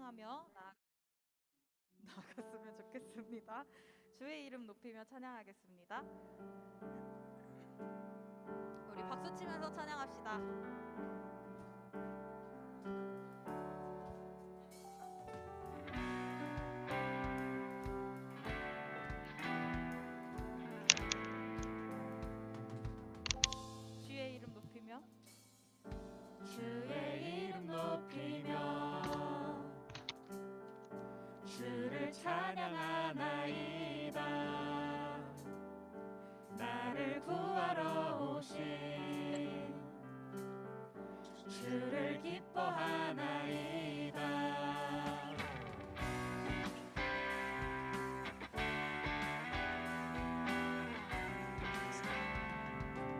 찬양하며 나아갔으면 좋겠습니다. 주의 이름 높이며 찬양하겠습니다. 우리 박수 치면서 찬양합시다. 주의 이름 높이며 주의 이름 높이며 주를 찬양하나이다. 나를 구하러 오신 주를 기뻐하나이다.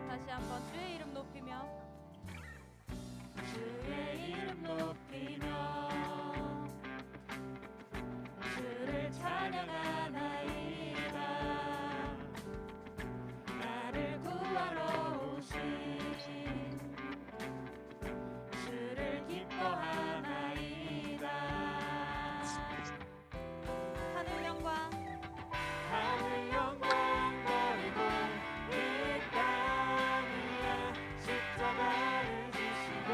다시 한번 주의 이름 높이며 주의 이름 높이며 주를 찬양하나이다. 나를 구하러 오신 주를 기뻐하나이다. 하늘 영광 하늘 영광 버리고 이 땅 위에 십자가를 지시고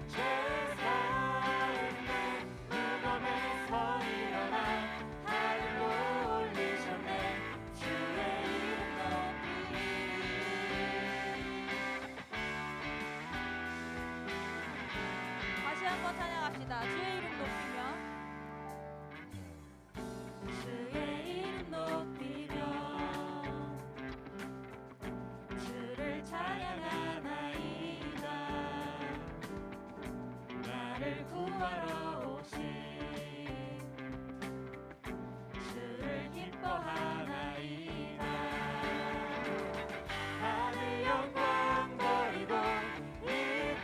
죄 사했네. 무덤에서 일어나 하늘로 올리셨네. 주의 이름 높이 다시 한번 찬양합시다. 주의 이름 높이며 주의 이름 높이며 주를 찬양하나이다. 나를 구하러 오신 주를 기뻐하나이다. 하늘 영광 버리고 이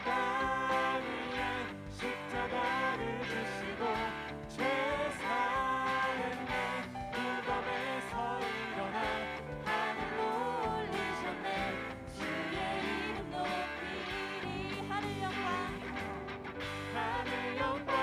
땅 위에 십자가를 지시고 죄 사했네. 무덤에서 일어나 하늘로 올리셨네. 주의 이름 높이리. 하늘 영광 하늘 영광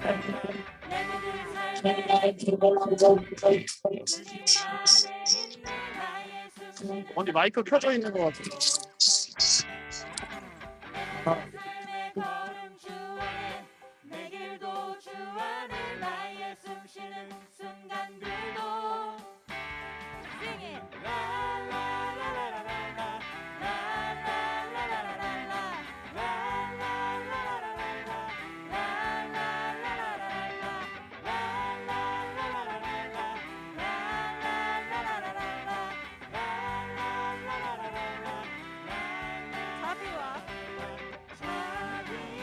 내 모든 삶에 그림 안에 있는 나의 숨쉬는 어디 마이크 켜져 있는 것 같아. 삶의 걸음 주 안에 내 길도 주 안에 나의 숨쉬는 순간들도 Sing it. 라라라라라라 라라라라라라 라라라라라라 자비와 자비와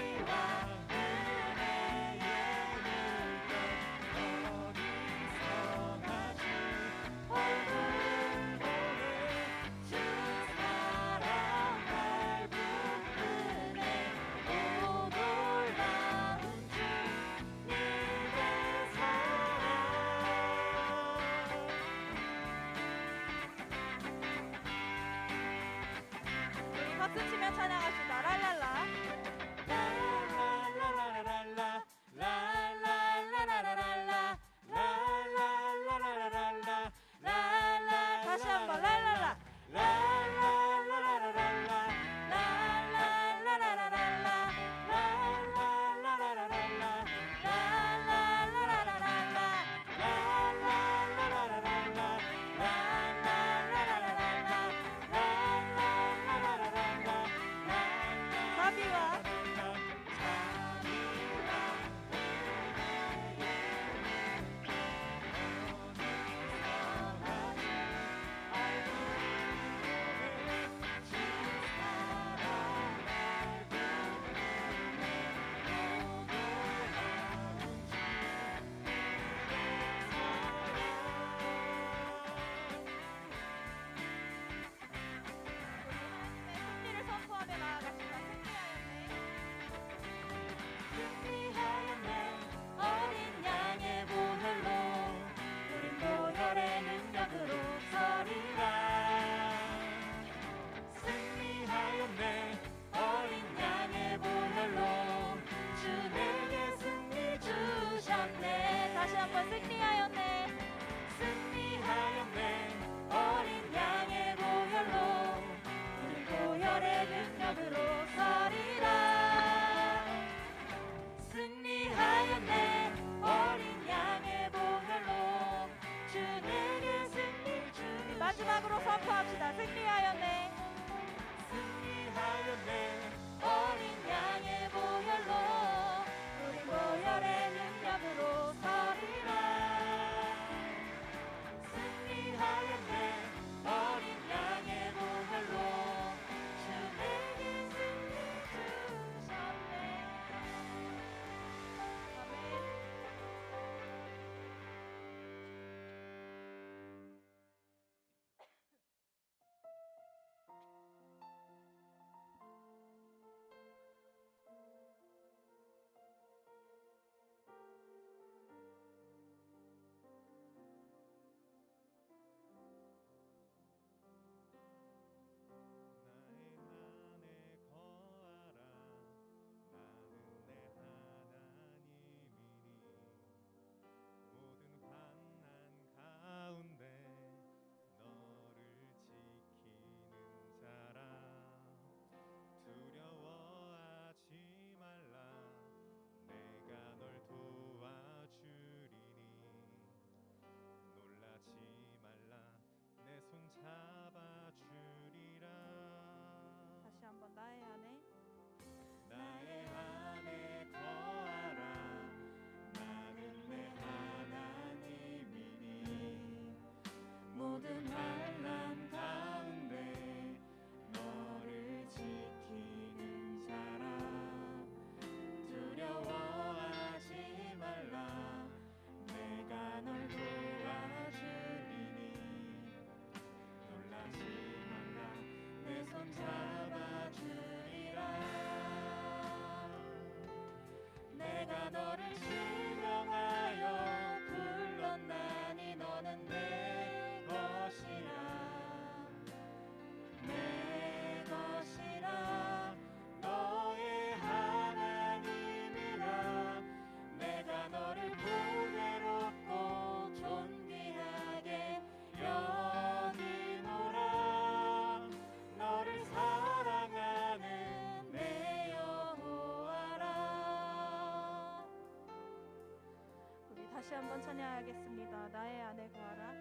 다시 한번 찬양하겠습니다. 나의 안에 거하라.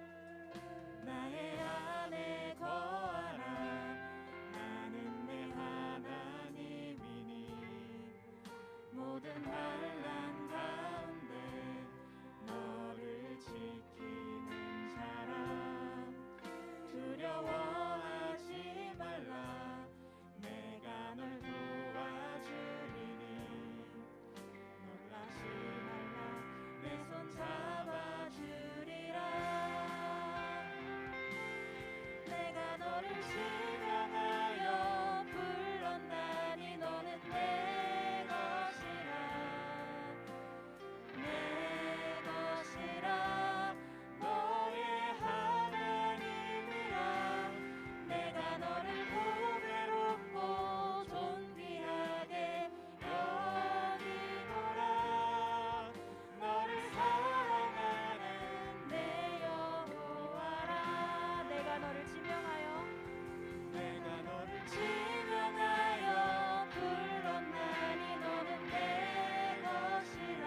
나의 안에 거하라. 나는 내 하나님이니 모든 환난 가운데 너를 지키는 사람 두려워하지 말라. 내가 널 도와주리니 놀라지 말라. 내 손 잡아주리라. 내가 너를 지명하여 불렀나니 너는 내 것이라. 내 것이라. 너의 하나님이라. 내가 너를 보배롭고 존귀하게 여기노라. 너를 사랑하는 내 여호와라. 내가 너를 지명하여 내가 너를 지명하여 불렀나니 너는 내 것이라.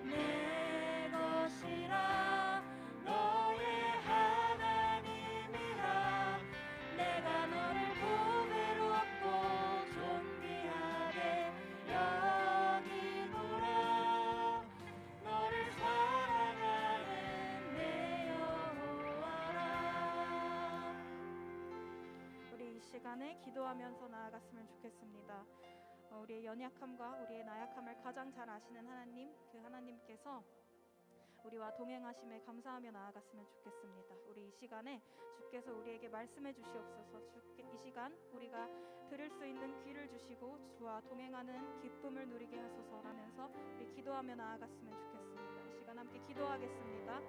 내 것이라. 너의 하나님이라. 내가 너를 보배롭고 존귀하게 여기노라. 너를 사랑하는 내 여호와라. 우리 이 시간에 기도하면서 나아갔으면 좋겠습니다. 우리의 연약함과 우리의 나약함을 가장 잘 아시는 하나님, 그 하나님께서 우리와 동행하심에 감사하며 나아갔으면 좋겠습니다. 우리 이 시간에 주께서 우리에게 말씀해 주시옵소서. 이 시간 우리가 들을 수 있는 귀를 주시고 주와 동행하는 기쁨을 누리게 하소서라면서 우리 기도하며 나아갔으면 좋겠습니다. 이 시간 함께 기도하겠습니다.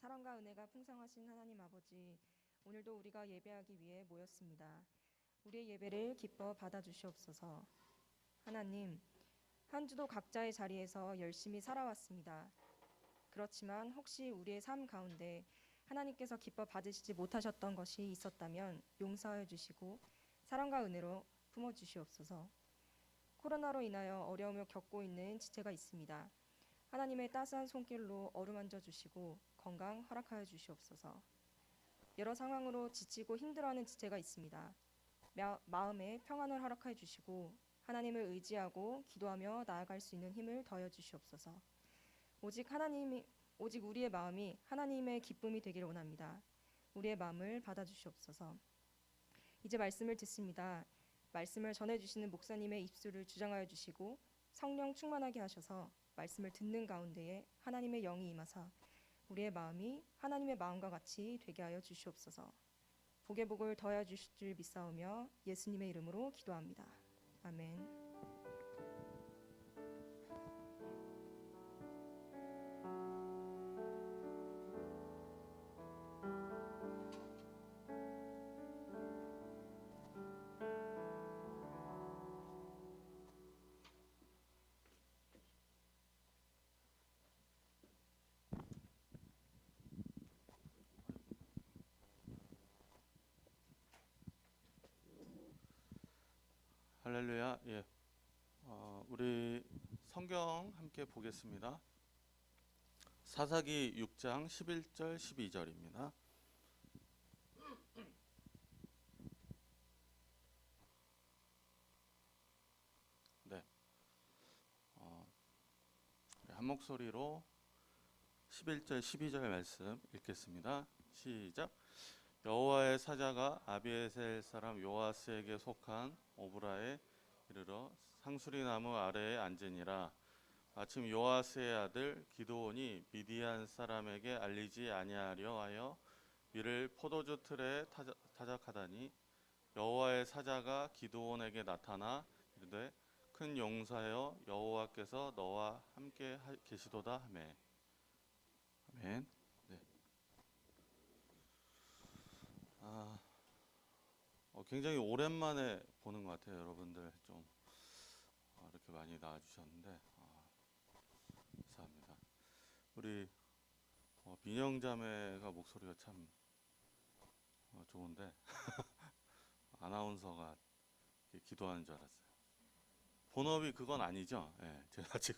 사랑과 은혜가 풍성하신 하나님 아버지, 오늘도 우리가 예배하기 위해 모였습니다. 우리의 예배를 기뻐 받아주시옵소서. 하나님, 한 주도 각자의 자리에서 열심히 살아왔습니다. 그렇지만 혹시 우리의 삶 가운데 하나님께서 기뻐 받으시지 못하셨던 것이 있었다면 용서하여 주시고 사랑과 은혜로 품어주시옵소서. 코로나로 인하여 어려움을 겪고 있는 지체가 있습니다. 하나님의 따스한 손길로 어루만져 주시고 건강 허락하여 주시옵소서. 여러 상황으로 지치고 힘들어하는 지체가 있습니다. 마음에 평안을 허락하여 주시고 하나님을 의지하고 기도하며 나아갈 수 있는 힘을 더하여 주시옵소서. 오직 우리의 마음이 하나님의 기쁨이 되기를 원합니다. 우리의 마음을 받아주시옵소서. 이제 말씀을 듣습니다. 말씀을 전해주시는 목사님의 입술을 주장하여 주시고 성령 충만하게 하셔서 말씀을 듣는 가운데에 하나님의 영이 임하사 우리의 마음이 하나님의 마음과 같이 되게 하여 주시옵소서. 복의 복을 더하여 주실 줄 믿사오며 예수님의 이름으로 기도합니다. 아멘. 할렐루야. 예. 우리 성경 함께 보겠습니다. 사사기 6장 11절 12절입니다. 네. 한 목소리로 11절 12절 말씀 읽겠습니다. 시작. 여호와의 사자가 아비에셀 사람 요아스에게 속한 오브라에 이르러 상수리 나무 아래에 앉으니라. 마침 요아스의 아들 기드온이 미디안 사람에게 알리지 아니하려 하여 밀을 포도주 틀에 타작하다니 여호와의 사자가 기드온에게 나타나 이르되 큰 용사여 여호와께서 너와 함께 계시도다 하매. 아멘. 네. 굉장히 오랜만에 보는 것 같아요. 여러분들 좀 이렇게 많이 나와주셨는데 감사합니다. 우리 민영 자매가 목소리가 참 좋은데 아나운서가 기도하는 줄 알았어요. 본업이 그건 아니죠. 예, 제가 아직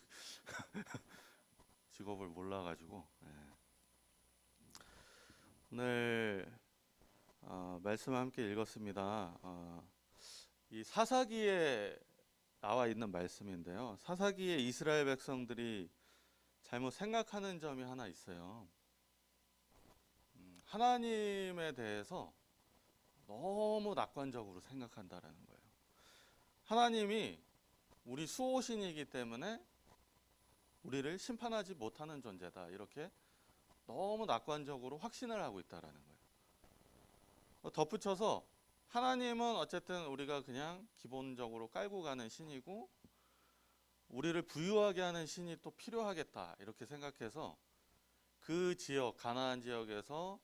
직업을 몰라가지고. 예. 오늘 말씀 함께 읽었습니다. 이 사사기에 나와 있는 말씀인데요. 사사기에 이스라엘 백성들이 잘못 생각하는 점이 하나 있어요. 하나님에 대해서 너무 낙관적으로 생각한다라는 거예요. 하나님이 우리 수호신이기 때문에 우리를 심판하지 못하는 존재다. 이렇게 너무 낙관적으로 확신을 하고 있다라는 거예요. 덧붙여서 하나님은 어쨌든 우리가 그냥 기본적으로 깔고 가는 신이고 우리를 부유하게 하는 신이 또 필요하겠다. 이렇게 생각해서 그 지역, 가나안 지역에서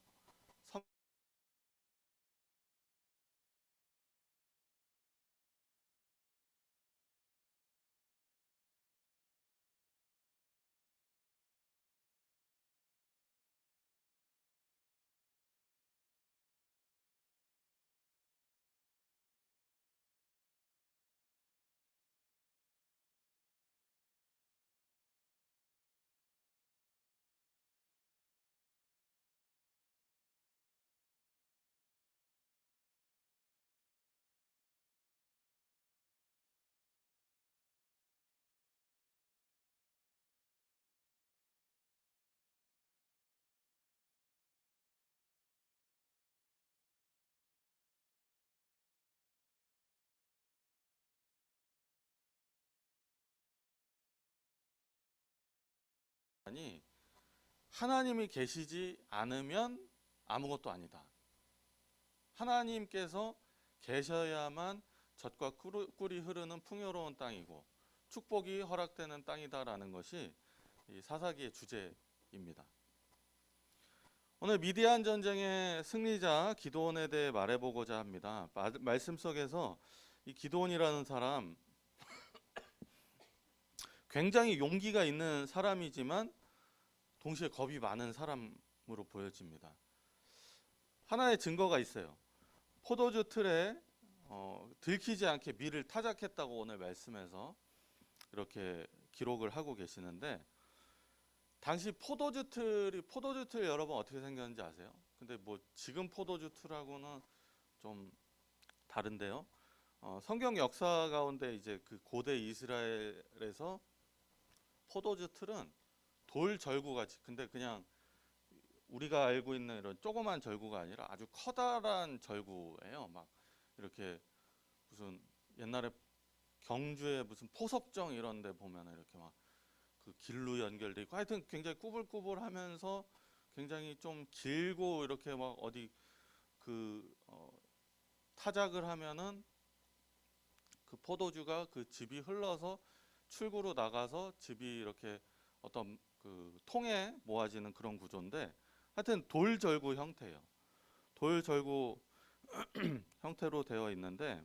아니 하나님이 계시지 않으면 아무것도 아니다. 하나님께서 계셔야만 젖과 꿀이 흐르는 풍요로운 땅이고 축복이 허락되는 땅이다라는 것이 이 사사기의 주제입니다. 오늘 미디안 전쟁의 승리자 기드온에 대해 말해보고자 합니다. 말씀 속에서 이 기드온이라는 사람 굉장히 용기가 있는 사람이지만 동시에 겁이 많은 사람으로 보여집니다. 하나의 증거가 있어요. 포도주 틀에 들키지 않게 밀을 타작했다고 오늘 말씀에서 이렇게 기록을 하고 계시는데 당시 포도주 틀 여러분 어떻게 생겼는지 아세요? 근데 뭐 지금 포도주 틀하고는 좀 다른데요. 성경 역사 가운데 이제 그 고대 이스라엘에서 포도주 틀은 돌 절구 같이, 근데 그냥 우리가 알고 있는 이런 조그만 절구가 아니라 아주 커다란 절구예요. 막 이렇게 무슨 옛날에 경주에 무슨 포석정 이런 데 보면 이렇게 막 그 길로 연결돼 있고 하여튼 굉장히 꾸불꾸불하면서 굉장히 좀 길고 이렇게 막 어디 그 타작을 하면은 그 포도주가 그 즙이 흘러서 출구로 나가서 즙이 이렇게 어떤 그 통에 모아지는 그런 구조인데 하여튼 돌절구 형태예요. 돌절구 형태로 되어 있는데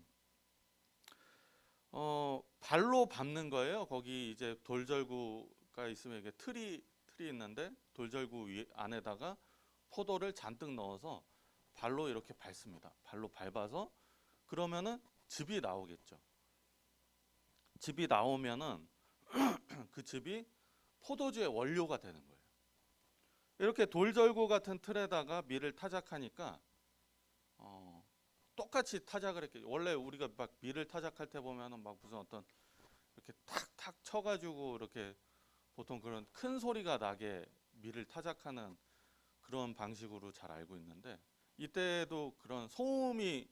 발로 밟는 거예요. 거기 이제 돌절구가 있으면 이게 틀이 있는데 돌절구 안에다가 포도를 잔뜩 넣어서 발로 이렇게 밟습니다. 발로 밟아서 그러면은 즙이 나오겠죠. 즙이 나오면은 그 즙이 포도주의 원료가 되는 거예요. 이렇게 돌절구 같은 틀에다가 밀을 타작하니까 똑같이 타작을 했겠죠. 원래 우리가 막 밀을 타작할 때 보면은 막 무슨 어떤 이렇게 탁탁 쳐가지고 이렇게 보통 그런 큰 소리가 나게 밀을 타작하는 그런 방식으로 잘 알고 있는데 이때도 그런 소음이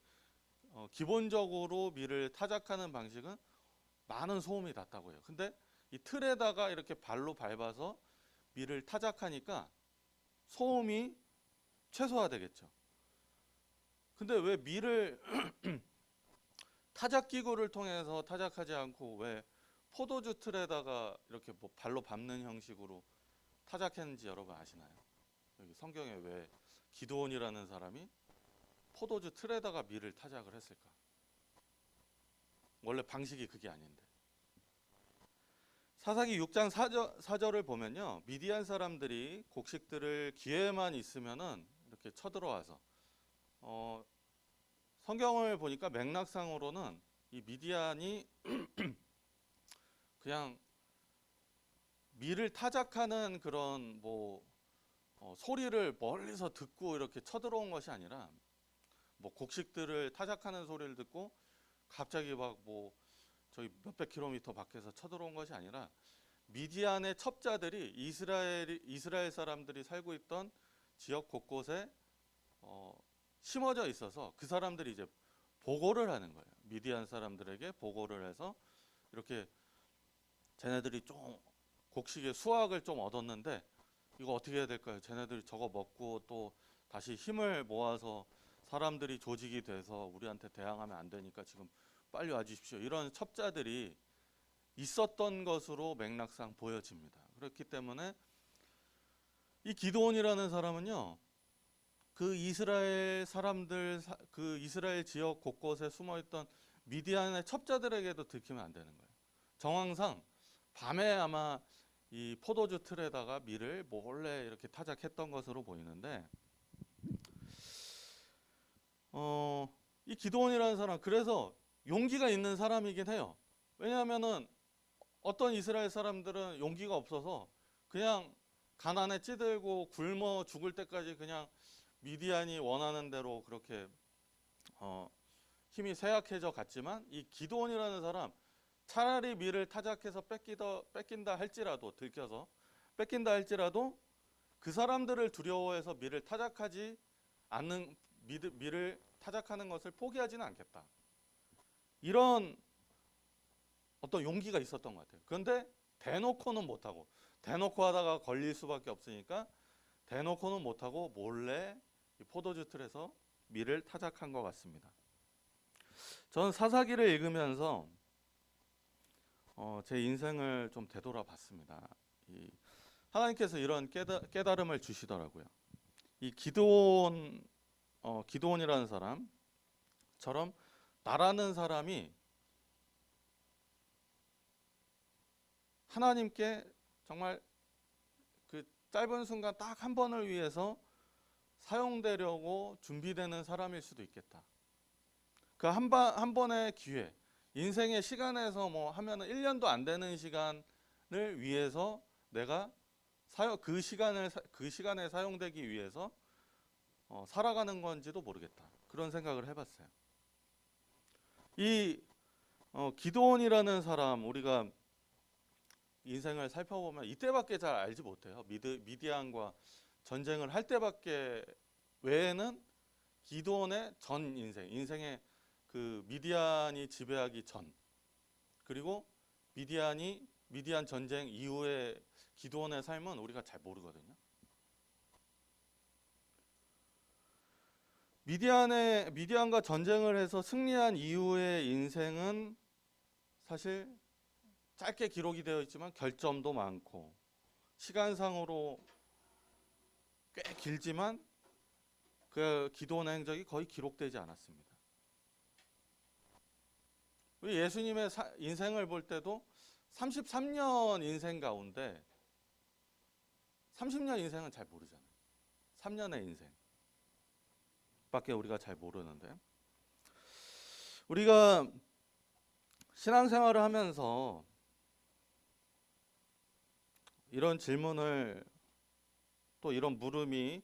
기본적으로 밀을 타작하는 방식은 많은 소음이 났다고 해요. 근데 이 틀에다가 이렇게 발로 밟아서 밀을 타작하니까 소음이 최소화되겠죠. 근데 왜 밀을 타작 기구를 통해서 타작하지 않고 왜 포도주 틀에다가 이렇게 뭐 발로 밟는 형식으로 타작했는지 여러분 아시나요? 여기 성경에 왜 기드온이라는 사람이 포도주 틀에다가 밀을 타작을 했을까? 원래 방식이 그게 아닌데. 사사기 6장 4절을 보면요, 미디안 사람들이 곡식들을 기회만 있으면은 이렇게 쳐들어와서 성경을 보니까 맥락상으로는 이 미디안이 그냥 밀을 타작하는 그런 소리를 멀리서 듣고 이렇게 쳐들어온 것이 아니라 뭐 곡식들을 타작하는 소리를 듣고 갑자기 막 저희 몇백 킬로미터 밖에서 쳐들어온 것이 아니라 미디안의 첩자들이 이스라엘 사람들이 살고 있던 지역 곳곳에 심어져 있어서 그 사람들이 이제 보고를 하는 거예요. 미디안 사람들에게 보고를 해서 이렇게 쟤네들이 좀 곡식의 수확을 좀 얻었는데 이거 어떻게 해야 될까요? 쟤네들이 저거 먹고 또 다시 힘을 모아서 사람들이 조직이 돼서 우리한테 대항하면 안 되니까 지금 빨리 와주십시오. 이런 첩자들이 있었던 것으로 맥락상 보여집니다. 그렇기 때문에 이 기드온이라는 사람은요, 그 이스라엘 사람들, 그 이스라엘 지역 곳곳에 숨어있던 미디안의 첩자들에게도 들키면 안 되는 거예요. 정황상 밤에 아마 이 포도주 틀에다가 밀을 몰래 이렇게 타작했던 것으로 보이는데, 이 기드온이라는 사람, 그래서 용기가 있는 사람이긴 해요. 왜냐하면은 어떤 이스라엘 사람들은 용기가 없어서 그냥 가난에 찌들고 굶어 죽을 때까지 그냥 미디안이 원하는 대로 그렇게 힘이 쇠약해져 갔지만, 이 기드온이라는 사람 차라리 밀을 타작해서 뺏긴다 할지라도, 들켜서 뺏긴다 할지라도 그 사람들을 두려워해서 밀을 타작하지 않는, 밀을 타작하는 것을 포기하지는 않겠다, 이런 어떤 용기가 있었던 것 같아요. 그런데 대놓고는 못하고, 대놓고 하다가 걸릴 수밖에 없으니까 대놓고는 못하고 몰래 이 포도주 틀에서 밀을 타작한 것 같습니다. 저는 사사기를 읽으면서 제 인생을 좀 되돌아봤습니다. 하나님께서 이런 깨달음을 주시더라고요. 이 기드온이라는 사람처럼 나라는 사람이 하나님께 정말 그 짧은 순간 딱 한 번을 위해서 사용되려고 준비되는 사람일 수도 있겠다. 그 한 번의 기회, 인생의 시간에서 하면은 1년도 안 되는 시간을 위해서 내가 그 시간에 사용되기 위해서 살아가는 건지도 모르겠다, 그런 생각을 해봤어요. 이 기드온이라는 사람, 우리가 인생을 살펴보면 이때밖에 잘 알지 못해요. 미디안과 전쟁을 할 때밖에, 외에는 기드온의 전 인생의 그 미디안이 지배하기 전, 그리고 미디안 전쟁 이후의 기드온의 삶은 우리가 잘 모르거든요. 미디안과 전쟁을 해서 승리한 이후의 인생은 사실 짧게 기록이 되어 있지만 결점도 많고, 시간상으로 꽤 길지만 그 기드온의 행적이 거의 기록되지 않았습니다. 우리 예수님의 인생을 볼 때도 33년 인생 가운데 30년 인생은 잘 모르잖아요. 3년의 인생 밖에 우리가 잘 모르는데, 우리가 신앙생활을 하면서 이런 질문을, 또 이런 물음이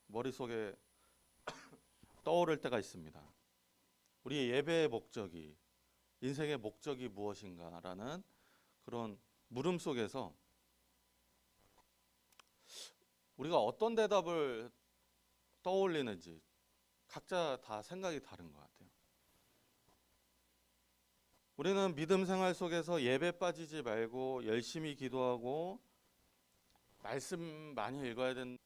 머릿속에 떠오를 때가 있습니다. 우리의 예배의 목적이, 인생의 목적이 무엇인가라는 그런 물음 속에서 우리가 어떤 대답을 떠올리는지 각자 다 생각이 다른 것 같아요. 우리는 믿음 생활 속에서 예배 빠지지 말고 열심히 기도하고 말씀 많이 읽어야 된다,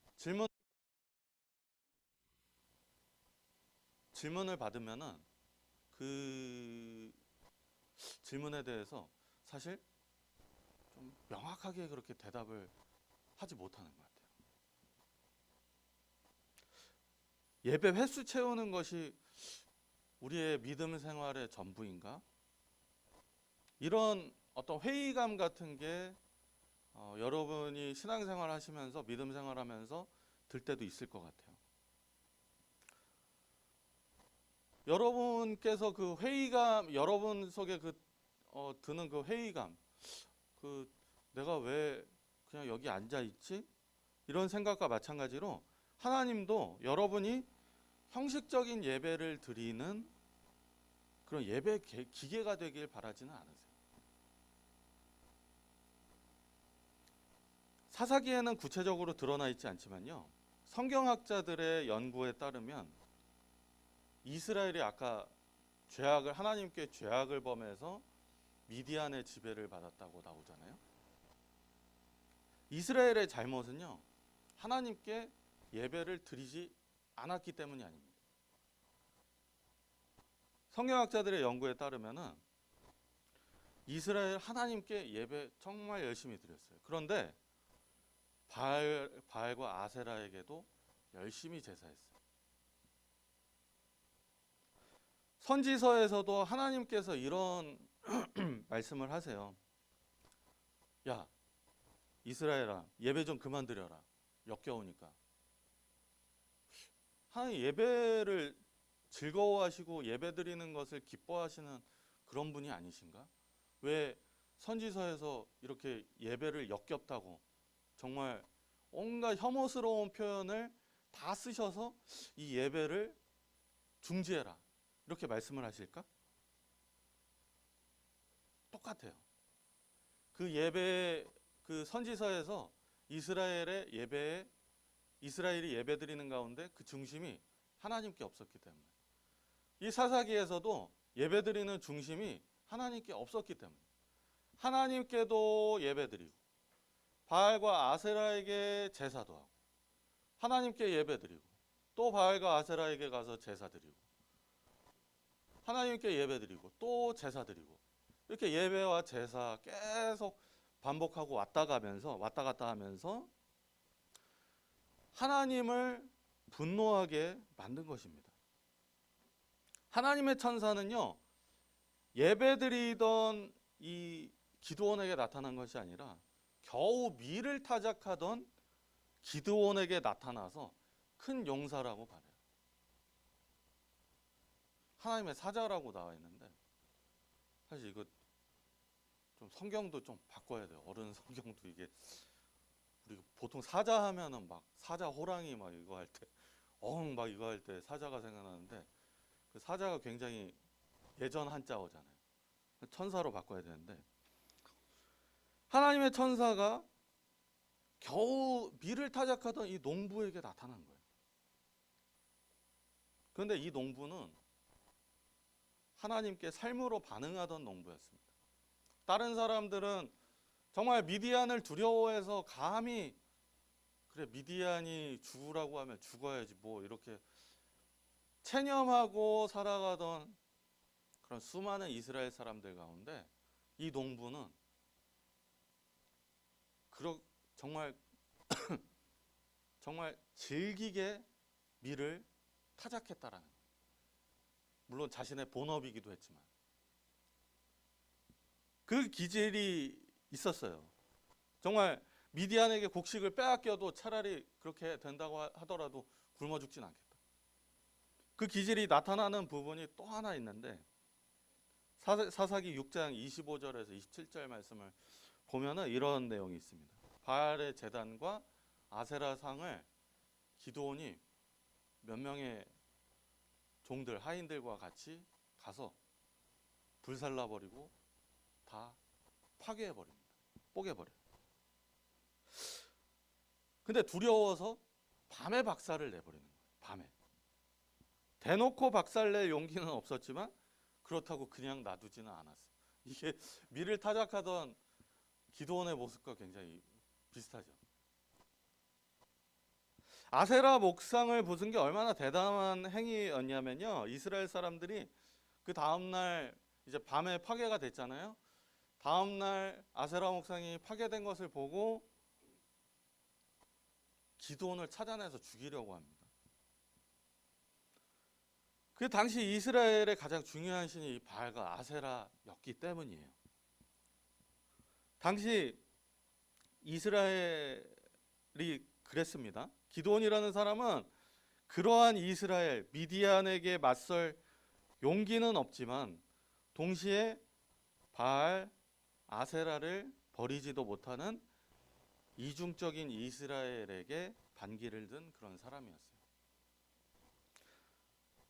질문을 받으면은 그 질문에 대해서 사실 좀 명확하게 그렇게 대답을 하지 못하는 것 같아요. 예배 횟수 채우는 것이 우리의 믿음 생활의 전부인가? 이런 어떤 회의감 같은 게 여러분이 신앙생활 하시면서 믿음 생활하면서 들 때도 있을 것 같아요. 여러분께서 그 회의감, 여러분 속에 드는 그 회의감, 내가 왜 그냥 여기 앉아 있지? 이런 생각과 마찬가지로 하나님도 여러분이 형식적인 예배를 드리는 그런 예배 기계가 되길 바라지는 않으세요. 사사기에는 구체적으로 드러나 있지 않지만요, 성경학자들의 연구에 따르면 이스라엘이 아까 하나님께 죄악을 범해서 미디안의 지배를 받았다고 나오잖아요. 이스라엘의 잘못은요, 하나님께 예배를 드리지 않았기 때문이 아닙니다. 성경학자들의 연구에 따르면은 이스라엘 하나님께 예배 정말 열심히 드렸어요. 그런데 바알과 아세라에게도 열심히 제사했어요. 선지서에서도 하나님께서 이런 말씀을 하세요. 야, 이스라엘아, 예배 좀 그만 드려라. 역겨우니까. 하나님 예배를 즐거워하시고 예배 드리는 것을 기뻐하시는 그런 분이 아니신가? 왜 선지서에서 이렇게 예배를 역겹다고 정말 온갖 혐오스러운 표현을 다 쓰셔서 이 예배를 중지해라, 이렇게 말씀을 하실까? 똑같아요. 그 선지서에서 이스라엘이 예배 드리는 가운데 그 중심이 하나님께 없었기 때문에, 이 사사기에서도 예배 드리는 중심이 하나님께 없었기 때문에 하나님께도 예배 드리고 바알과 아세라에게 제사도 하고 하나님께 예배 드리고 또 바알과 아세라에게 가서 제사 드리고 하나님께 예배 드리고 또 제사 드리고, 이렇게 예배와 제사 계속 반복하고 왔다 갔다 하면서 하나님을 분노하게 만든 것입니다. 하나님의 천사는요, 예배드리던 이 기드온에게 나타난 것이 아니라 겨우 밀을 타작하던 기드온에게 나타나서 큰 용사라고 말해요. 하나님의 사자라고 나와 있는데, 사실 이거 좀 성경도 좀 바꿔야 돼요. 어른 성경도 이게 우리 보통 사자 하면은 막 사자 호랑이 막 이거 할 때 막 이거 할 때 사자가 생각나는데, 그 사자가 굉장히 예전 한자어잖아요. 천사로 바꿔야 되는데, 하나님의 천사가 겨우 밀을 타작하던 이 농부에게 나타난 거예요. 그런데 이 농부는 하나님께 삶으로 반응하던 농부였습니다. 다른 사람들은 정말 미디안을 두려워해서 감히 그래, 미디안이 죽으라고 하면 죽어야지 뭐, 이렇게 체념하고 살아가던 그런 수많은 이스라엘 사람들 가운데 이 농부는 정말 정말 즐기게 밀을 타작했다라는 거예요. 물론 자신의 본업이기도 했지만 그 기질이 있었어요. 정말 미디안에게 곡식을 빼앗겨도 차라리 그렇게 된다고 하더라도 굶어 죽진 않겠다. 그 기질이 나타나는 부분이 또 하나 있는데, 사사기 6장 25절에서 27절 말씀을 보면은 이런 내용이 있습니다. 바알의 제단과 아세라 상을 기드온이 몇 명의 종들, 하인들과 같이 가서 불살라버리고 다 파괴해버립니다. 뽀개버려요. 근데 두려워서 밤에 박살을 내버리는 거예요. 밤에. 대놓고 박살낼 용기는 없었지만 그렇다고 그냥 놔두지는 않았어요. 이게 밀을 타작하던 기드온의 모습과 굉장히 비슷하죠. 아세라 목상을 부순 게 얼마나 대담한 행위였냐면요, 이스라엘 사람들이 그 다음 날 이제 밤에 파괴가 됐잖아요. 다음 날 아세라 목상이 파괴된 것을 보고 기드온을 찾아내서 죽이려고 합니다. 그 당시 이스라엘의 가장 중요한 신이 이 바알과 아세라였기 때문이에요. 당시 이스라엘이 그랬습니다. 기드온이라는 사람은 그러한 이스라엘, 미디안에게 맞설 용기는 없지만 동시에 바알, 아세라를 버리지도 못하는 이중적인 이스라엘에게 반기를 든 그런 사람이었어요.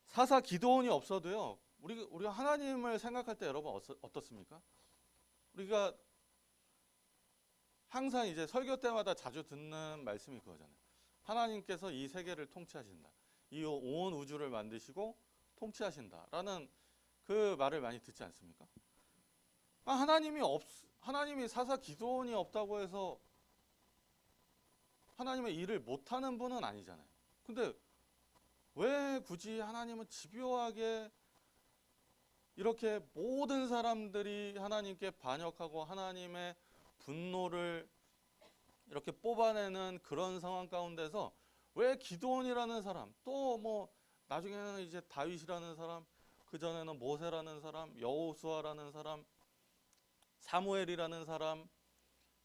사사 기드온이 없어도요, 우리가 하나님을 생각할 때 여러분 어떻습니까? 우리가 항상 이제 설교 때마다 자주 듣는 말씀이 그거잖아요. 하나님께서 이 세계를 통치하신다. 이 온 우주를 만드시고 통치하신다라는 그 말을 많이 듣지 않습니까? 하나님이 사사 기드온이 없다고 해서 하나님의 일을 못하는 분은 아니잖아요. 근데 왜 굳이 하나님은 집요하게 이렇게 모든 사람들이 하나님께 반역하고 하나님의 분노를 이렇게 뽑아내는 그런 상황 가운데서 왜 기드온이라는 사람, 또 뭐 나중에는 이제 다윗이라는 사람, 그전에는 모세라는 사람, 여호수아라는 사람, 사무엘이라는 사람,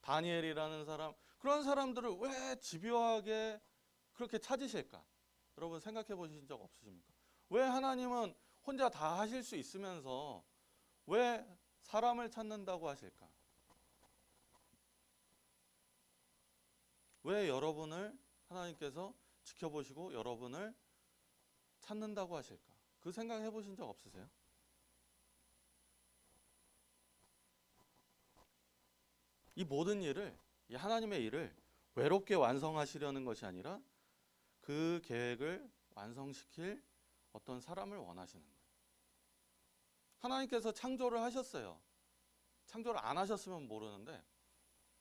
다니엘이라는 사람, 그런 사람들을 왜 집요하게 그렇게 찾으실까? 여러분 생각해 보신 적 없으십니까? 왜 하나님은 혼자 다 하실 수 있으면서 왜 사람을 찾는다고 하실까? 왜 여러분을 하나님께서 지켜보시고 여러분을 찾는다고 하실까? 그 생각 해보신 적 없으세요? 이 모든 일을, 이 하나님의 일을 외롭게 완성하시려는 것이 아니라 그 계획을 완성시킬 어떤 사람을 원하시는 거예요. 하나님께서 창조를 하셨어요. 창조를 안 하셨으면 모르는데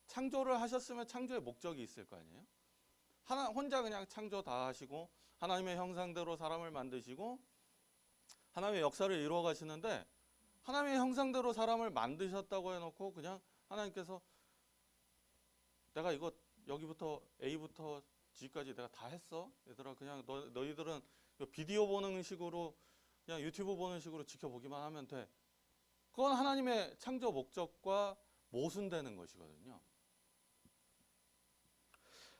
창조를 하셨으면 창조의 목적이 있을 거 아니에요? 혼자 그냥 창조 다 하시고 하나님의 형상대로 사람을 만드시고 하나님의 역사를 이루어 가시는데 하나님의 형상대로 사람을 만드셨다고 해놓고 그냥 하나님께서 내가 이거 여기부터 A부터 G까지 내가 다 했어. 얘들아 그냥 너희들은 비디오 보는 식으로 그냥 유튜브 보는 식으로 지켜보기만 하면 돼. 그건 하나님의 창조 목적과 모순되는 것이거든요.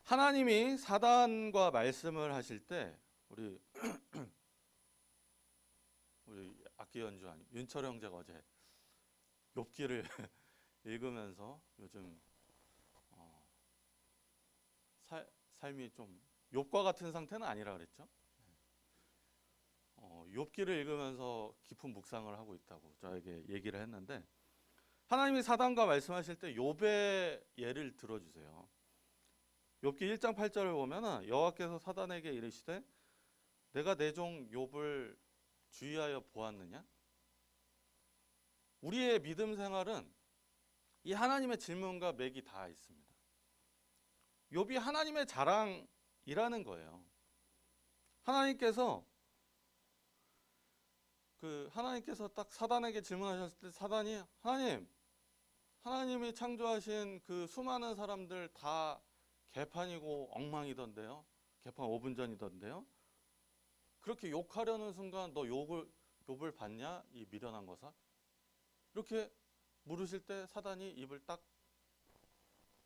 하나님이 사단과 말씀을 하실 때 우리 악기 연주한 윤철 형제가 어제 욥기를 읽으면서 요즘 삶이 좀 욥과 같은 상태는 아니라 그랬죠. 욥기를 읽으면서 깊은 묵상을 하고 있다고 저에게 얘기를 했는데 하나님이 사단과 말씀하실 때 욥의 예를 들어주세요. 욥기 1장 8절을 보면은 여호와께서 사단에게 이르시되 내가 내 종 욥을 주의하여 보았느냐? 우리의 믿음 생활은 이 하나님의 질문과 맥이 다 있습니다. 욥이 하나님의 자랑이라는 거예요. 하나님께서 딱 사단에게 질문하셨을 때 사단이 하나님이 창조하신 그 수많은 사람들 다 개판이고 엉망이던데요. 개판 5분 전이던데요. 그렇게 욕하려는 순간 너 욥을 봤냐? 이 미련한 거사. 이렇게 물으실 때 사단이 입을 딱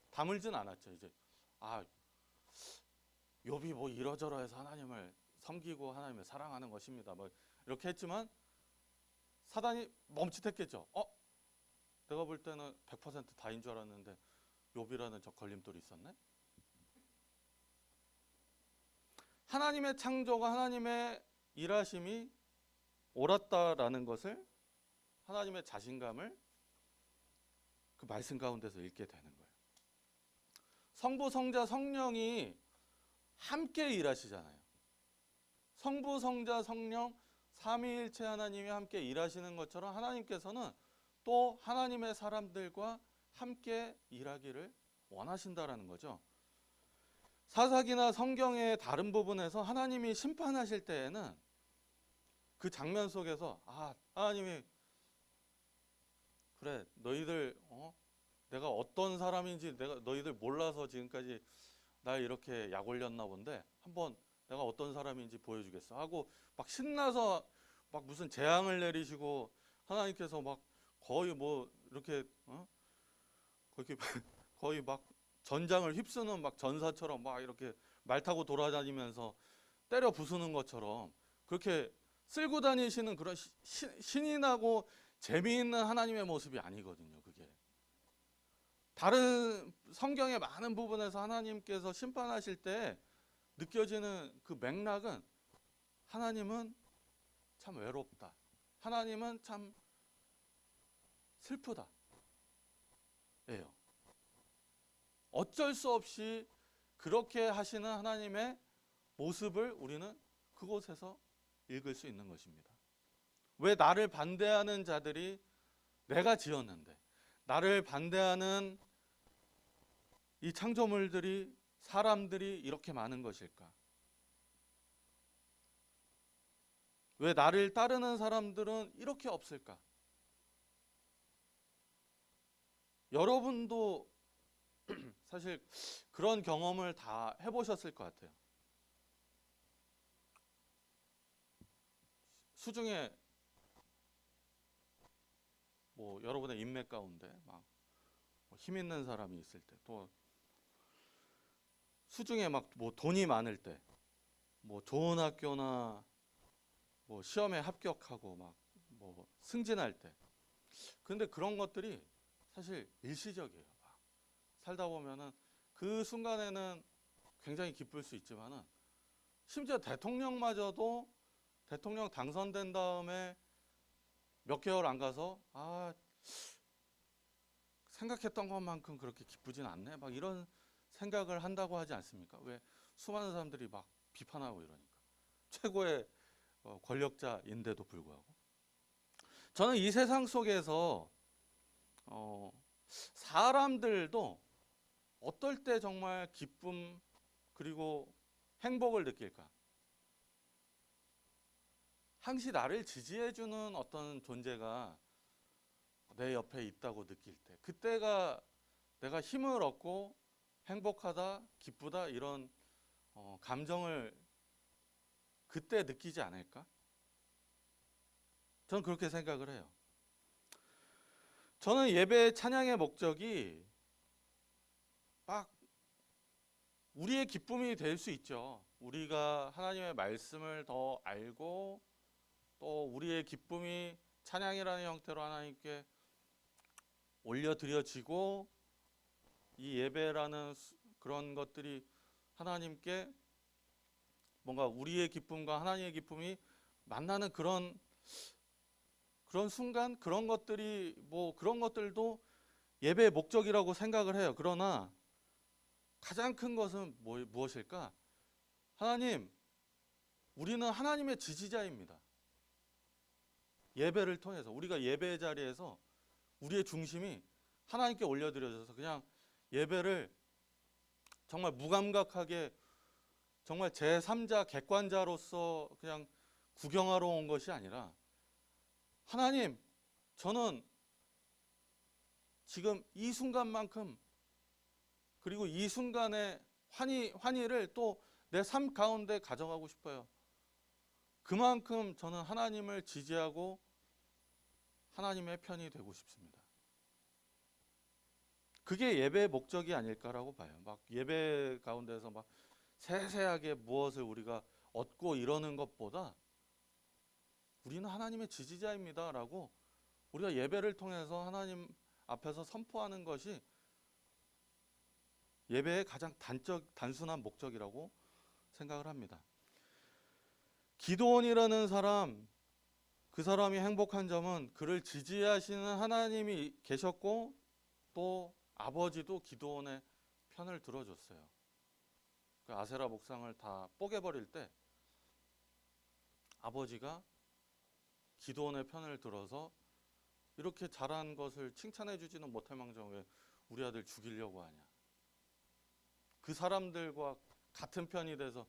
다물진 않았죠. 이제 욥이 뭐 이러저러해서 하나님을 섬기고 하나님을 사랑하는 것입니다. 뭐 이렇게 했지만 사단이 멈칫했겠죠. 내가 볼 때는 100% 다인 줄 알았는데 욥이라는 저 걸림돌이 있었네. 하나님의 창조가 하나님의 일하심이 옳았다라는 것을 하나님의 자신감을 그 말씀 가운데서 읽게 되는 거예요. 성부, 성자, 성령이 함께 일하시잖아요. 성부, 성자, 성령 삼위일체 하나님이 함께 일하시는 것처럼 하나님께서는 또 하나님의 사람들과 함께 일하기를 원하신다라는 거죠. 사사기나 성경의 다른 부분에서 하나님이 심판하실 때에는 그 장면 속에서 하나님이 그래 너희들 내가 어떤 사람인지 너희들 몰라서 지금까지 날 이렇게 약 올렸나 본데 한번 내가 어떤 사람인지 보여주겠어 하고 막 신나서 막 무슨 재앙을 내리시고 하나님께서 막 거의 뭐 이렇게 그렇게 거의 막 전장을 휩쓰는 막 전사처럼 막 이렇게 말 타고 돌아다니면서 때려 부수는 것처럼 그렇게 쓸고 다니시는 그런 신이 나고 재미있는 하나님의 모습이 아니거든요. 그게 다른 성경의 많은 부분에서 하나님께서 심판하실 때 느껴지는 그 맥락은 하나님은 참 외롭다. 하나님은 참 슬프다. 예요. 어쩔 수 없이 그렇게 하시는 하나님의 모습을 우리는 그곳에서 읽을 수 있는 것입니다. 왜 나를 반대하는 자들이 내가 지었는데 나를 반대하는 이 창조물들이 사람들이 이렇게 많은 것일까? 왜 나를 따르는 사람들은 이렇게 없을까? 여러분도 사실 그런 경험을 다 해보셨을 것 같아요. 수중에 뭐 여러분의 인맥 가운데 막 힘 있는 사람이 있을 때, 또 수중에 막 뭐 돈이 많을 때, 뭐 좋은 학교나 뭐 시험에 합격하고 막 뭐 승진할 때, 근데 그런 것들이 사실 일시적이에요. 막 살다 보면은 그 순간에는 굉장히 기쁠 수 있지만은 심지어 대통령마저도 대통령 당선된 다음에 몇 개월 안 가서 생각했던 것만큼 그렇게 기쁘진 않네 막 이런 생각을 한다고 하지 않습니까? 왜 수많은 사람들이 막 비판하고 이러니까 최고의 권력자인데도 불구하고 저는 이 세상 속에서 사람들도 어떨 때 정말 기쁨 그리고 행복을 느낄까? 항시 나를 지지해주는 어떤 존재가 내 옆에 있다고 느낄 때, 그때가 내가 힘을 얻고 행복하다, 기쁘다 이런 감정을 그때 느끼지 않을까? 저는 그렇게 생각을 해요. 저는 예배 찬양의 목적이 막 우리의 기쁨이 될 수 있죠. 우리가 하나님의 말씀을 더 알고 또 우리의 기쁨이 찬양이라는 형태로 하나님께 올려드려지고 이 예배라는 그런 것들이 하나님께 뭔가 우리의 기쁨과 하나님의 기쁨이 만나는 그런 순간, 그런 것들이 그런 것들도 예배의 목적이라고 생각을 해요. 그러나 가장 큰 것은 무엇일까? 하나님, 우리는 하나님의 지지자입니다. 예배를 통해서 우리가 예배 자리에서 우리의 중심이 하나님께 올려드려져서 그냥 예배를 정말 무감각하게 정말 제3자 객관자로서 그냥 구경하러 온 것이 아니라 하나님, 저는 지금 이 순간만큼 그리고 이 순간의 환희를 또 내 삶 가운데 가져가고 싶어요. 그만큼 저는 하나님을 지지하고 하나님의 편이 되고 싶습니다. 그게 예배의 목적이 아닐까라고 봐요. 막 예배 가운데서 막 세세하게 무엇을 우리가 얻고 이러는 것보다 우리는 하나님의 지지자입니다라고 우리가 예배를 통해서 하나님 앞에서 선포하는 것이 예배의 가장 단순한 목적이라고 생각을 합니다. 기드온이라는 사람, 그 사람이 행복한 점은 그를 지지하시는 하나님이 계셨고 또 아버지도 기드온의 편을 들어줬어요. 그 아세라 목상을 다 뽀개버릴 때 아버지가 기드온의 편을 들어서 이렇게 잘한 것을 칭찬해 주지는 못할망정 왜 우리 아들 죽이려고 하냐. 그 사람들과 같은 편이 돼서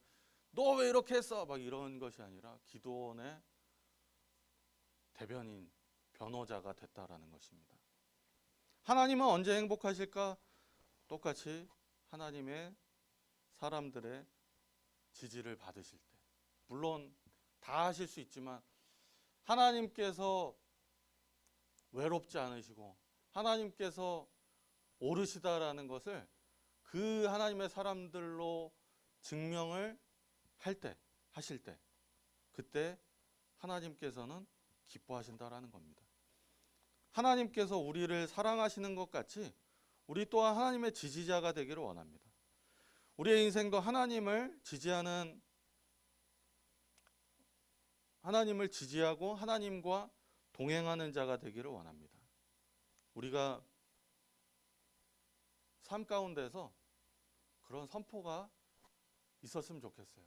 너 왜 이렇게 했어? 막 이런 것이 아니라 기드온의 대변인, 변호자가 됐다라는 것입니다. 하나님은 언제 행복하실까? 똑같이 하나님의 사람들의 지지를 받으실 때. 물론 다 하실 수 있지만 하나님께서 외롭지 않으시고 하나님께서 오르시다라는 것을 그 하나님의 사람들로 증명을 하실 때 그때 하나님께서는 기뻐하신다라는 겁니다. 하나님께서 우리를 사랑하시는 것 같이 우리 또한 하나님의 지지자가 되기를 원합니다. 우리의 인생도 하나님을 지지하고 하나님과 동행하는 자가 되기를 원합니다. 우리가 삶 가운데서 그런 선포가 있었으면 좋겠어요.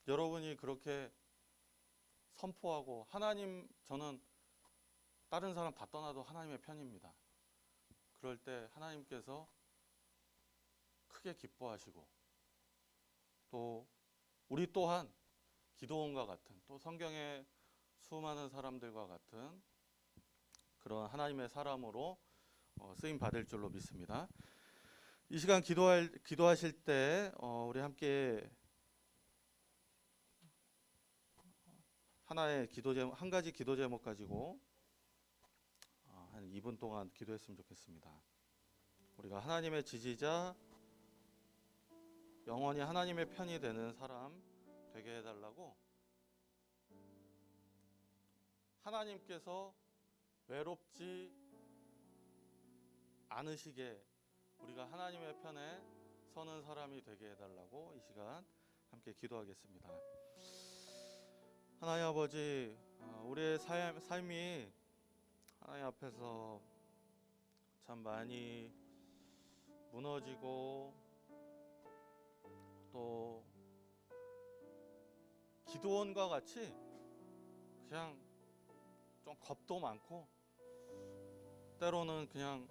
여러분이 그렇게 선포하고 저는 다른 사람 다 떠나도 하나님의 편입니다. 그럴 때 하나님께서 크게 기뻐하시고 또 우리 또한 기도원과 같은 또 성경의 수많은 사람들과 같은 그런 하나님의 사람으로 쓰임 받을 줄로 믿습니다. 이 시간 기도하실 때 우리 함께 한 가지 기도 제목 가지고 한 2분 동안 기도했으면 좋겠습니다. 우리가 하나님의 지지자, 영원히 하나님의 편이 되는 사람 되게 해달라고 하나님께서 외롭지 않으시게 우리가 하나님의 편에 서는 사람이 되게 해달라고 이 시간 함께 기도하겠습니다. 하나님 아버지, 우리의 삶이 하나님 앞에서 참 많이 무너지고 또 기도원과 같이 그냥 좀 겁도 많고 때로는 그냥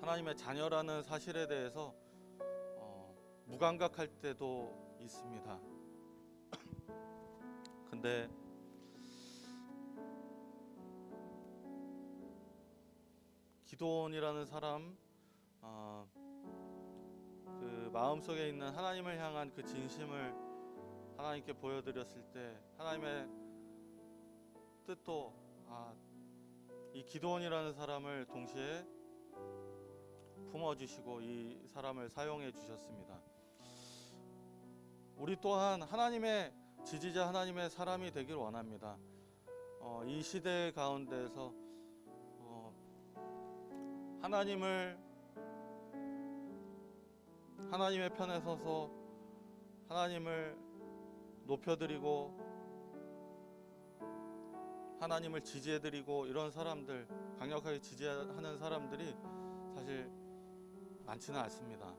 하나님의 자녀라는 사실에 대해서 무감각할 때도 있습니다. 근데 기도원이라는 사람, 그 마음속에 있는 하나님을 향한 그 진심을 하나님께 보여드렸을 때 하나님의 뜻도 이 기도원이라는 사람을 동시에 품어주시고 이 사람을 사용해 주셨습니다. 우리 또한 하나님의 지지자, 하나님의 사람이 되길 원합니다. 이 시대 가운데서 하나님의 편에 서서 하나님을 높여드리고 하나님을 지지해드리고 이런 사람들, 강력하게 지지하는 사람들이 사실 많지는 않습니다.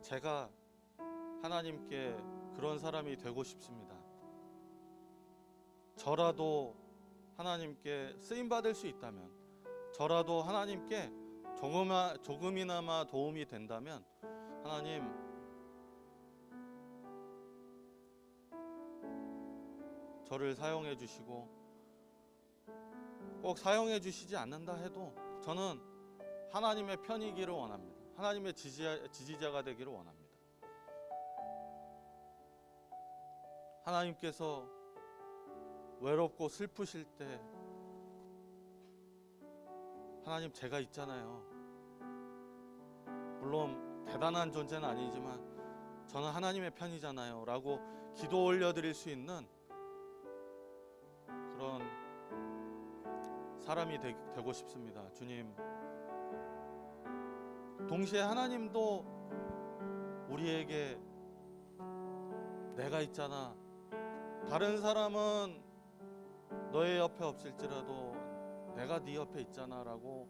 제가 하나님께 그런 사람이 되고 싶습니다. 저라도 하나님께 쓰임받을 수 있다면, 저라도 하나님께 조금이나마 도움이 된다면 하나님 저를 사용해 주시고, 꼭 사용해 주시지 않는다 해도 저는 하나님의 편이기를 원합니다. 하나님의 지지자가 되기를 원합니다. 하나님께서 외롭고 슬프실 때 하나님 제가 있잖아요. 물론 대단한 존재는 아니지만 저는 하나님의 편이잖아요 라고 기도 올려드릴 수 있는 그런 사람이 되고 싶습니다. 주님, 동시에 하나님도 우리에게 내가 있잖아, 다른 사람은 너의 옆에 없을지라도 내가 네 옆에 있잖아 라고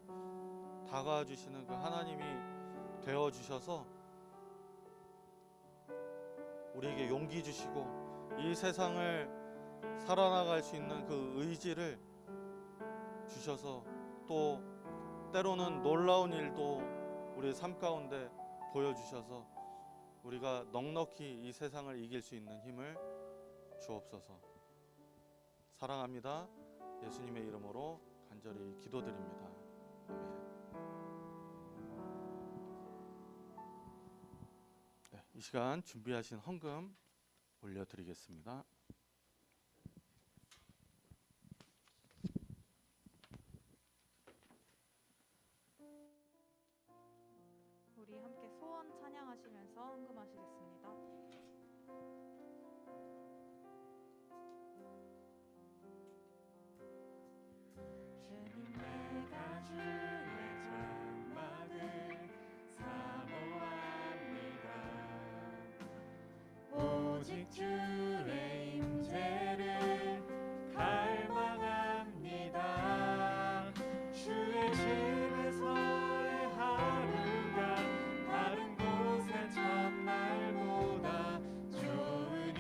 다가와 주시는 그 하나님이 되어 주셔서 우리에게 용기 주시고 이 세상을 살아나갈 수 있는 그 의지를 주셔서 또 때로는 놀라운 일도 우리 삶 가운데 보여주셔서 우리가 넉넉히 이 세상을 이길 수 있는 힘을 주옵소서. 사랑합니다. 예수님의 이름으로 간절히 기도드립니다. 아멘. 네, 이 시간 준비하신 헌금 올려드리겠습니다. 우리 함께 소원 찬양하시면서 헌금하시겠습니다. 주님 내가 주의 장막을 사모합니다. 오직 주의 임재를 갈망합니다. 주의 집에서의 하루가 다른 곳의 첫날보다 좋으니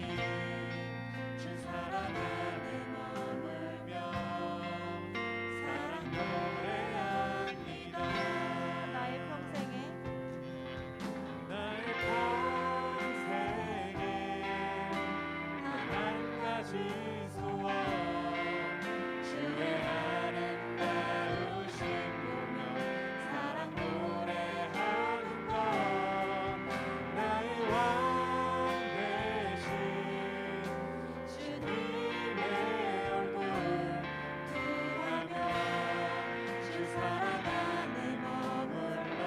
주 사랑 안에 머물며 사랑 노래합니다. 나의 평생에 나의 평생에 단 한 가지 소원 주의 아름다우신 보며 사랑 노래하는 것 나의 왕 되신 주님의 얼굴 구하며 주 사랑 안에 머물러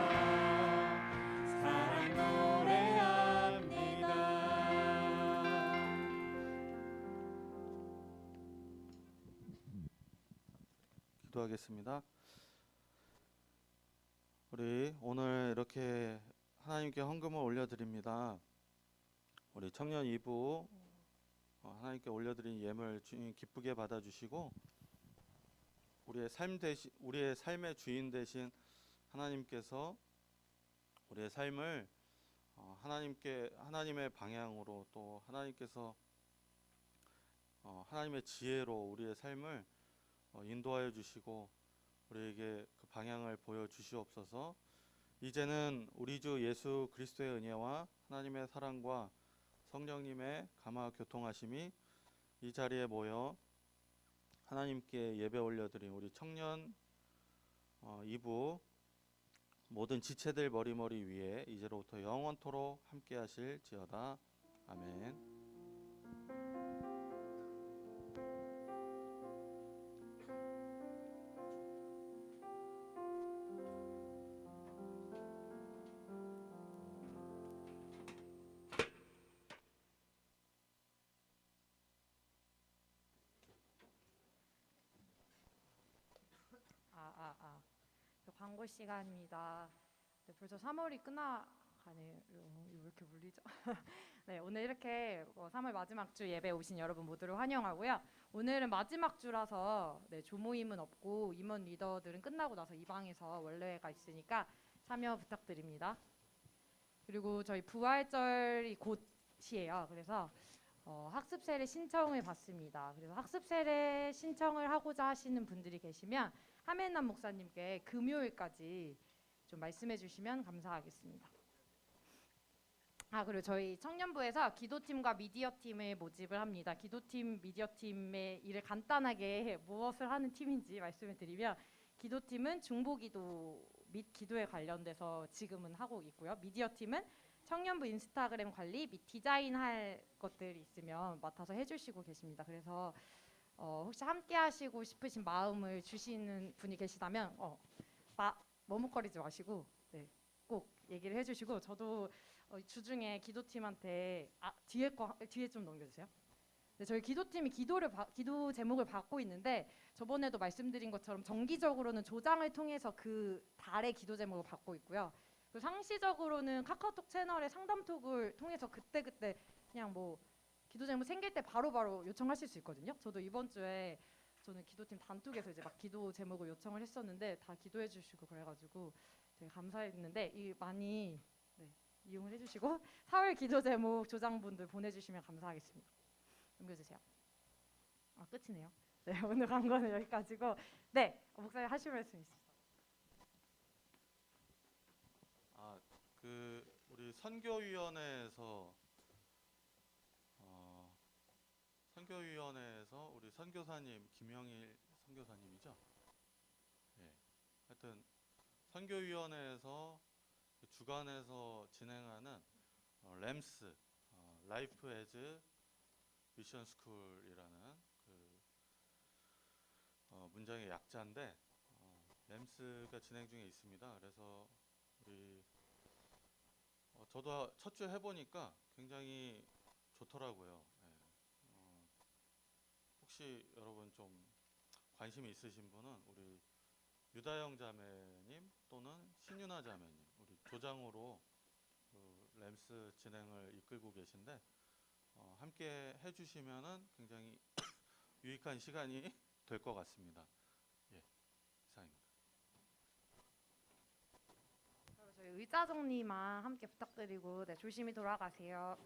사랑 노래합니다. 기도하겠습니다. 우리 오늘 이렇게 하나님께 헌금을 올려드립니다. 우리 청년 2부 하나님께 올려드린 예물 주님 기쁘게 받아주시고 우리의 삶의 주인 되신 하나님께서 우리의 삶을 하나님의 방향으로 또 하나님께서 하나님의 지혜로 우리의 삶을 인도하여 주시고 우리에게 그 방향을 보여 주시옵소서. 이제는 우리 주 예수 그리스도의 은혜와 하나님의 사랑과 성령님의 감화 교통하심이 이 자리에 모여 하나님께 예배 올려드린 우리 청년 2부 모든 지체들 머리머리 위에 이제로부터 영원토록 함께 하실지어다. 아멘. 광고 시간입니다. 네, 벌써 3월이 끝나가네요. 왜 이렇게 물리죠? 네, 오늘 이렇게 3월 마지막 주 예배 오신 여러분 모두를 환영하고요. 오늘은 마지막 주라서 조모임은 없고 임원 리더들은 끝나고 나서 이 방에서 원래가 있으니까 참여 부탁드립니다. 그리고 저희 부활절이 곧이에요. 그래서 학습 세례 신청을 받습니다. 그래서 학습 세례 신청을 하고자 하시는 분들이 계시면 하멜남 목사님께 금요일까지 좀 말씀해 주시면 감사하겠습니다. 그리고 저희 청년부에서 기도팀과 미디어팀을 모집을 합니다. 기도팀, 미디어팀의 일을 간단하게 무엇을 하는 팀인지 말씀을 드리면 기도팀은 중보기도 및 기도에 관련돼서 지금은 하고 있고요. 미디어팀은 청년부 인스타그램 관리 및 디자인할 것들이 있으면 맡아서 해주시고 계십니다. 그래서 혹시 함께 하시고 싶으신 마음을 주시는 분이 계시다면 머뭇거리지 마시고 꼭 얘기를 해주시고 저도 주중에 기도팀한테 뒤에 좀 넘겨주세요. 저희 기도팀이 기도 제목을 받고 있는데 저번에도 말씀드린 것처럼 정기적으로는 조장을 통해서 그 달의 기도 제목을 받고 있고요. 그리고 상시적으로는 카카오톡 채널의 상담톡을 통해서 그때그때 그냥 기도 제목 생길 때 바로바로 요청하실 수 있거든요. 저도 이번 주에 저는 기도팀 단톡에서 이제 막 기도 제목을 요청을 했었는데 다 기도해 주시고 그래가지고 되게 감사했는데 많이 이용을 해주시고 4월 기도 제목 조장분들 보내주시면 감사하겠습니다. 넘겨주세요. 끝이네요. 네, 오늘 광고는 여기까지고 목사님 하실 말씀 있으시죠? 우리 선교위원회에서 어, 선교위원회에서 우리 선교사님 김영일 선교사님이죠. 예. 하여튼 선교위원회에서 그 주관해서 진행하는 램스 라이프 에즈 미션 스쿨이라는 그 문장의 약자인데 램스가 진행 중에 있습니다. 그래서 우리 저도 첫 주 해보니까 굉장히 좋더라고요. 예. 혹시 여러분 좀 관심이 있으신 분은 우리 유다영 자매님 또는 신윤아 자매님 우리 조장으로 그 램스 진행을 이끌고 계신데 함께 해주시면은 굉장히 유익한 시간이 될 것 같습니다. 예, 이상입니다. 그럼 저희 의자 정리만 함께 부탁드리고 네, 조심히 돌아가세요.